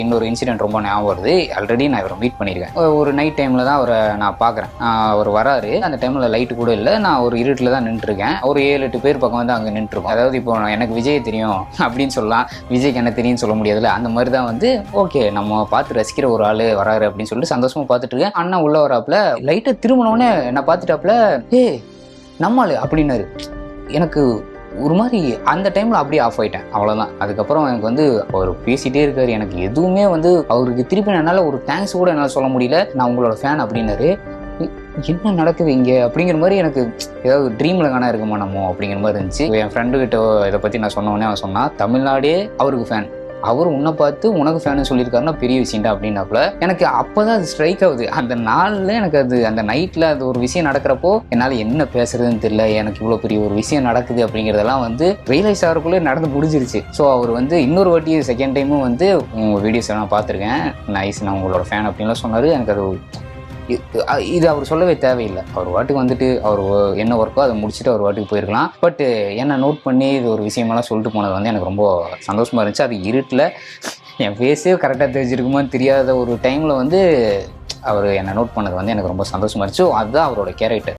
இன்னொரு இன்சிடென்ட் ரொம்ப ஞாபகம் வருது. ஆல்ரெடி நான் இவரை மீட் பண்ணியிருக்கேன். ஒரு நைட் டைமில் தான் அவரை நான் பார்க்குறேன். அவர் வராரு. அந்த டைமில் லைட்டு கூட இல்லை. நான் ஒரு இருட்டில் தான் நின்றுருக்கேன். ஒரு 7-8 பேர் பக்கம் வந்து அங்கே நின்றுருக்கோம். அதாவது இப்போ எனக்கு விஜய் தெரியும் அப்படின்னு சொல்லலாம், விஜய்க்கு என்ன தெரியும்னு சொல்ல முடியாதுல்ல. அந்த மாதிரி தான் வந்து ஓகே நம்ம பார்த்து ரசிக்கிற ஒரு ஆள் வராரு அப்படின்னு சொல்லிட்டு சந்தோஷமாக பார்த்துட்டு இருக்கேன். அண்ணா உள்ள வராப்புல லைட்டை திரும்பினோடனே என்ன பார்த்துட்டாப்புல, நம்மளு அப்படின்னாரு. எனக்கு ஒரு மாதிரி அந்த டைமில் அப்படியே ஆஃப் ஆகிட்டேன். அவ்வளோதான். அதுக்கப்புறம் எனக்கு வந்து அவர் பேசிகிட்டே இருக்கார். எனக்கு எதுவுமே வந்து அவருக்கு திருப்பி என்னால் ஒரு தேங்க்ஸ் கூட என்னால் சொல்ல முடியல. நான் உங்களோட ஃபேன் அப்படின்னாரு. என்ன நடக்குது இங்கே அப்படிங்கிற மாதிரி எனக்கு ஏதாவது ட்ரீமில் காண இருக்குமா நம்ம அப்படிங்கிற மாதிரி இருந்துச்சு. என் ஃப்ரெண்டுக்கிட்ட இதை பற்றி நான் சொன்னோடனே அவன் சொன்னான், தமிழ்நாடே அவருக்கு ஃபேன், அவர் உன்னை பார்த்து உனக்கு ஃபேனு சொல்லியிருக்காருன்னா பெரிய விஷயம்டா அப்படின்னாப்புல. எனக்கு அப்போ தான் அது ஸ்ட்ரைக் ஆகுது. அந்த நாளில் எனக்கு அது அந்த நைட்டில் அது ஒரு விஷயம் நடக்கிறப்போ என்னால் என்ன பேசுறதுன்னு தெரியல. எனக்கு இவ்வளோ பெரிய ஒரு விஷயம் நடக்குது அப்படிங்கிறதெல்லாம் வந்து ரியலைஸ் ஆகிறக்குள்ளே நடந்து முடிஞ்சிருச்சு. ஸோ அவர் வந்து இன்னொரு வாட்டி செகண்ட் டைமும் வந்து உங்கள் வீடியோஸ் நான் பார்த்துருக்கேன், நைஸ், நான் உங்களோட ஃபேன் அப்படின்லாம் சொன்னார். எனக்கு அது இது அவர் சொல்லவே தேவையில்லை. அவர் வாட்டுக்கு வந்துட்டு அவர் என்ன ஒர்க்கோ அதை முடிச்சுட்டு அவர் வாட்டுக்கு போயிருக்கலாம். பட் என்னை நோட் பண்ணி இது ஒரு விஷயமெல்லாம் சொல்லிட்டு போனது வந்து எனக்கு ரொம்ப சந்தோஷமாக இருந்துச்சு. அது இருட்டில் என் ஃபேஸே கரெக்டாக தெரிஞ்சிருக்குமான்னு தெரியாத ஒரு டைமில் வந்து அவர் என்னை நோட் பண்ணது வந்து எனக்கு ரொம்ப சந்தோஷமாக இருந்துச்சு. அதுதான் அவரோட கேரக்டர்.